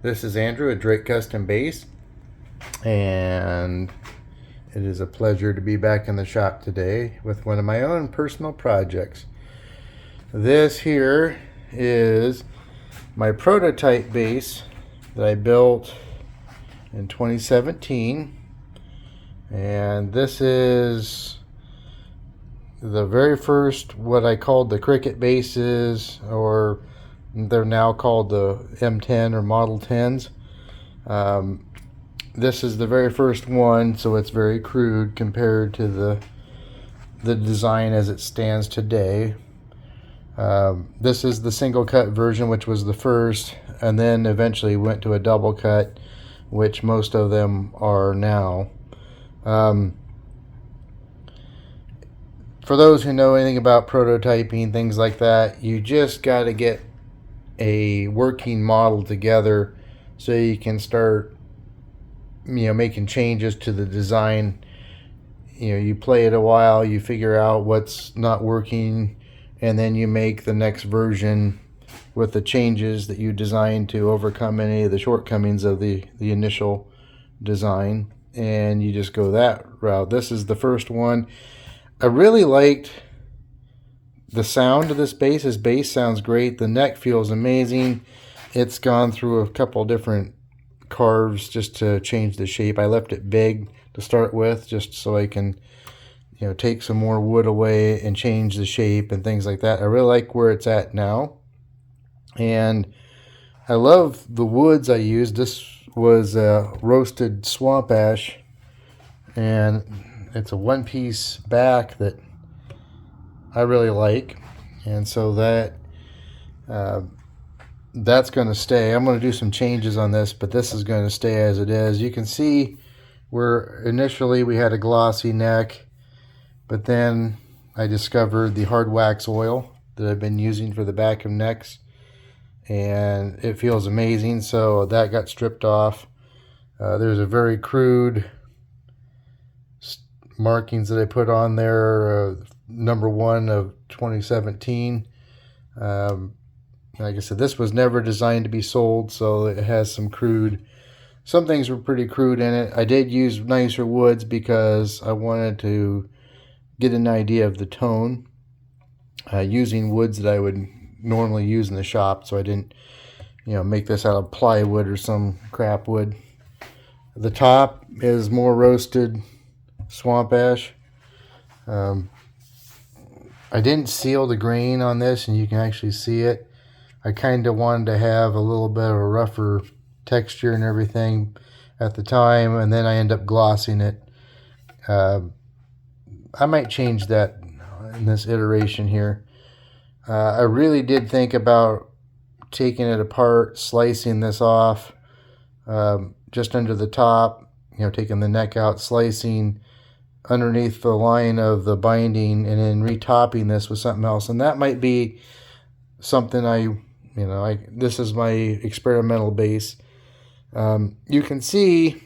This is Andrew at Drake Custom Base, and it is a pleasure to be back in the shop today with one of my own personal projects. This here is my prototype base that I built in 2017, and this is the very first what I called the cricket bases, or they're now called the M10 or Model 10s. This is the very first one, so it's very crude compared to the design as it stands today. This is the single cut version, which was the first, and then eventually went to a double cut, which most of them are now. For those who know anything about prototyping, things like that, you just got to get a working model together so you can start making changes to the design. You play it a while, you figure out what's not working, and then you make the next version with the changes that you designed to overcome any of the shortcomings of the initial design, and you just go that route. This is the first one. I really liked the sound of this bass. This bass sounds great. The neck feels amazing. It's gone through a couple different carves just to change the shape. I left it big to start with just so I can take some more wood away and change the shape and things like that. I really like where it's at now, and I love the woods I used. This was roasted swamp ash, and it's a one-piece back that I really like, and so that's going to stay. I'm going to do some changes on this, but this is going to stay as it is. You can see where initially we had a glossy neck, but then I discovered the hard wax oil that I've been using for the back of necks, and it feels amazing, so that got stripped off. There's a very crude markings that I put on there, number 1 of 2017. Like I said, this was never designed to be sold, so it has some things were pretty crude in it. I did use nicer woods because I wanted to get an idea of the tone, using woods that I would normally use in the shop, so I didn't make this out of plywood or some crap wood. The top is more roasted swamp ash. I didn't seal the grain on this, and you can actually see it. I kind of wanted to have a little bit of a rougher texture and everything at the time, and then I end up glossing it. I might change that in this iteration here. I really did think about taking it apart, slicing this off just under the top, taking the neck out, slicing underneath the line of the binding, and then retopping this with something else. And that might be something this is my experimental base. You can see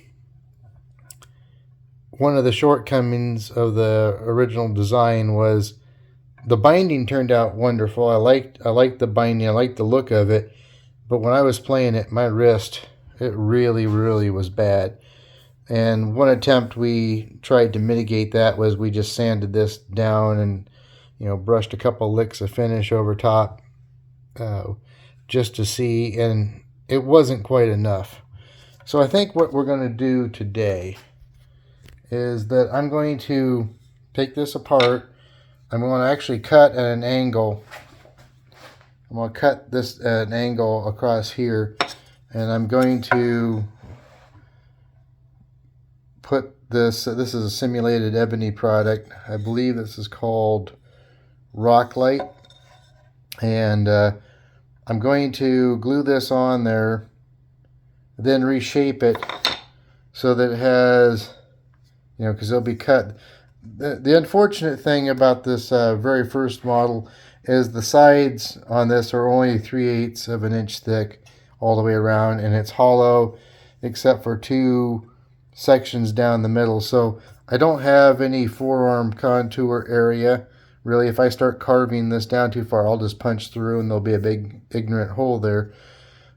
one of the shortcomings of the original design was the binding turned out wonderful. I liked the binding, I liked the look of it, but when I was playing it, my wrist, it really, really was bad. And one attempt we tried to mitigate that was we just sanded this down and brushed a couple licks of finish over top, just to see, and it wasn't quite enough. So I think what we're going to do today is that I'm going to take this apart. I'm going to actually cut at an angle. I'm going to cut this at an angle across here, and I'm going to put this is a simulated ebony product. I believe this is called Rocklite, and I'm going to glue this on there, then reshape it so that it has, because it'll be cut. The unfortunate thing about this very first model is the sides on this are only 3/8 of an inch thick all the way around, and it's hollow except for 2 sections down the middle. So I don't have any forearm contour area. Really, if I start carving this down too far, I'll just punch through and there'll be a big ignorant hole there.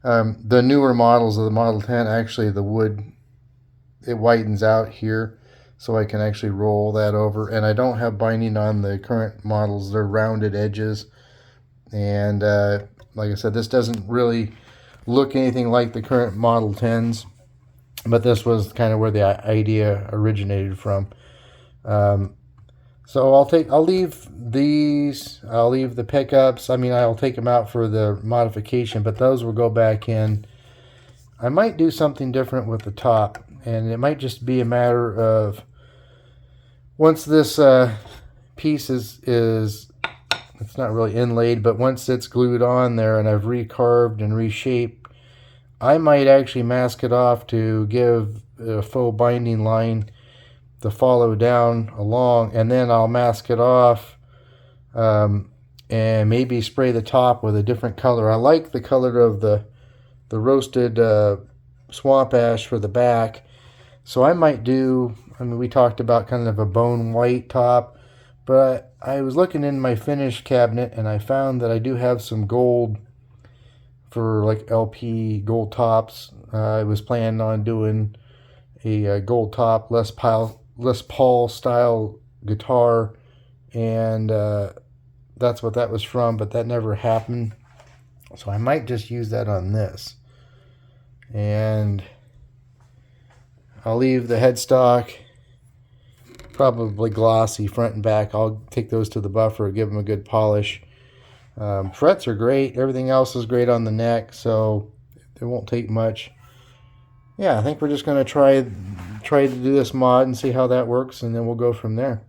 The newer models of the Model 10, actually the wood, it widens out here, so I can actually roll that over. And I don't have binding on the current models. They're rounded edges. And like I said, this doesn't really look anything like the current Model 10s, but this was kind of where the idea originated from. So I'll leave these, I'll leave the pickups. I mean, I'll take them out for the modification, but those will go back in. I might do something different with the top, and it might just be a matter of once this piece is it's not really inlaid, but once it's glued on there and I've recarved and reshaped, I might actually mask it off to give a faux binding line to follow down along, and then I'll mask it off and maybe spray the top with a different color. I like the color of the roasted swamp ash for the back, so I might do, I mean, we talked about kind of a bone white top, but I was looking in my finish cabinet and I found that I do have some gold for like LP gold tops. I was planning on doing a gold top Les Paul style guitar, and that's what that was from, but that never happened. So I might just use that on this. And I'll leave the headstock probably glossy front and back. I'll take those to the buffer, give them a good polish. Frets are great. Everything else is great on the neck, so it won't take much. Yeah, I think we're just going to try to do this mod and see how that works, and then we'll go from there.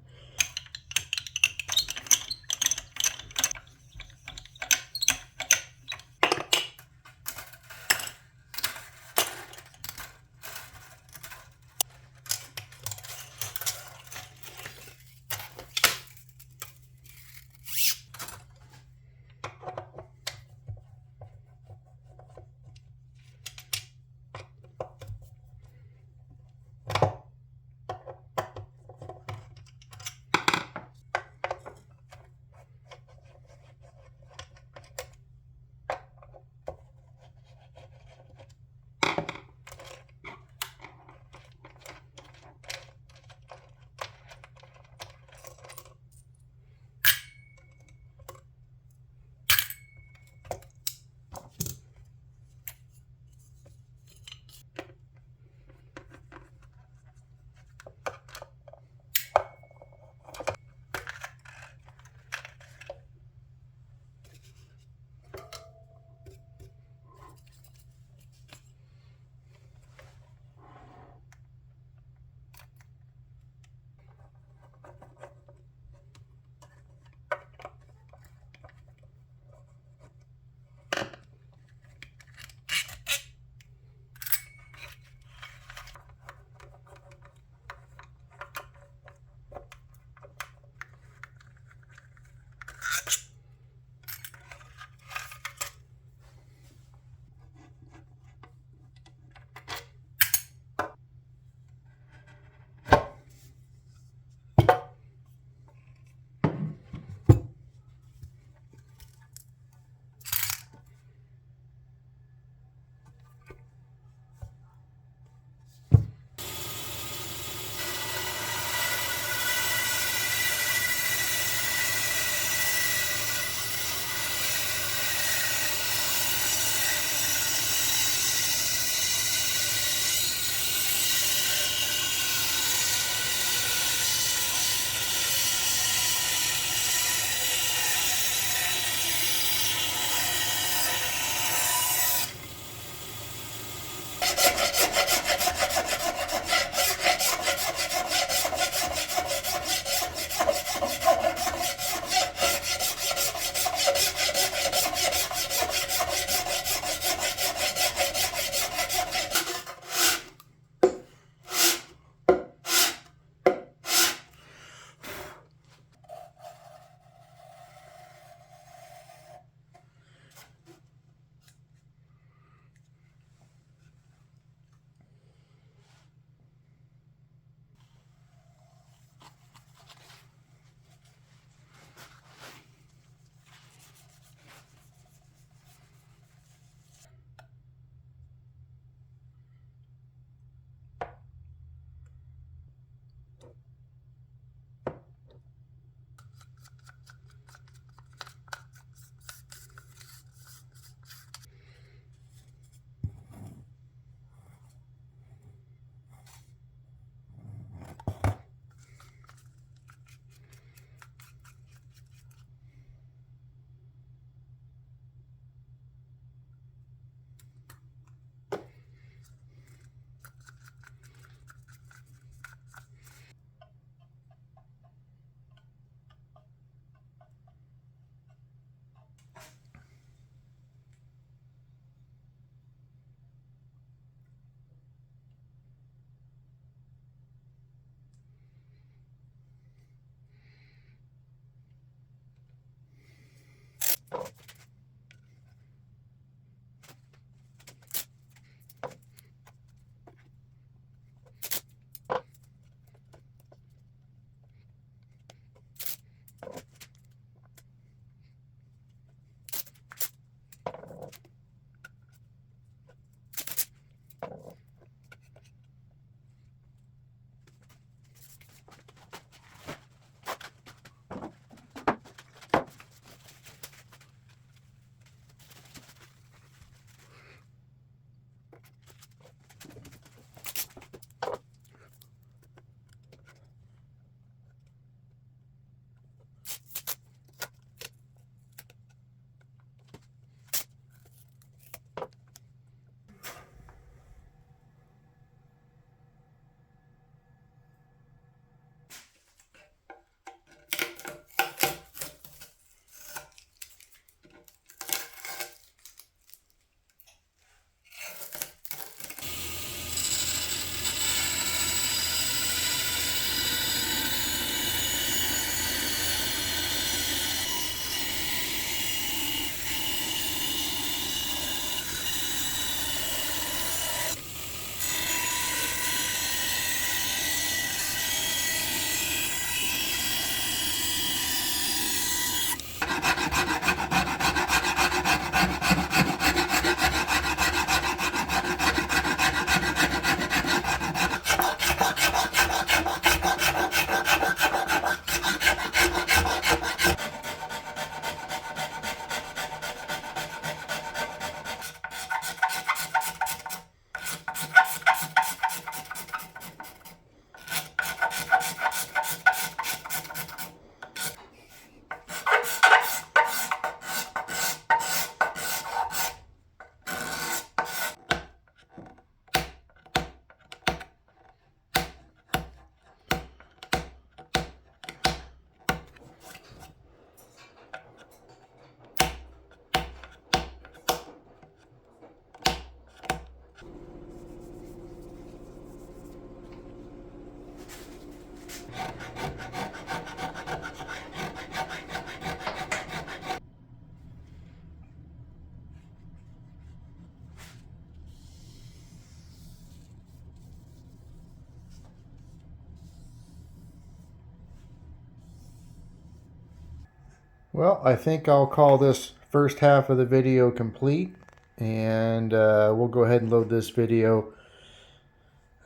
Well, I think I'll call this first half of the video complete, and we'll go ahead and load this video.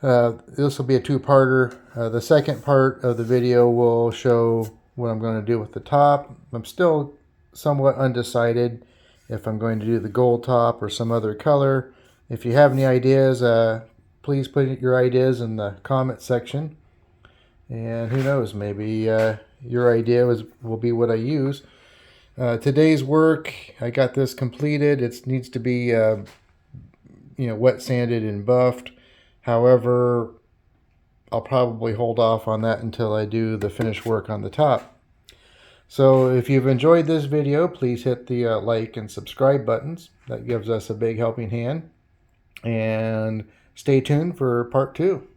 This will be a two-parter. The second part of the video will show what I'm going to do with the top. I'm still somewhat undecided if I'm going to do the gold top or some other color. If you have any ideas, please put your ideas in the comment section. And who knows, maybe your idea will be what I use. Today's work, I got this completed. It needs to be wet sanded and buffed. However, I'll probably hold off on that until I do the finished work on the top. So if you've enjoyed this video, please hit the like and subscribe buttons. That gives us a big helping hand. And stay tuned for part 2.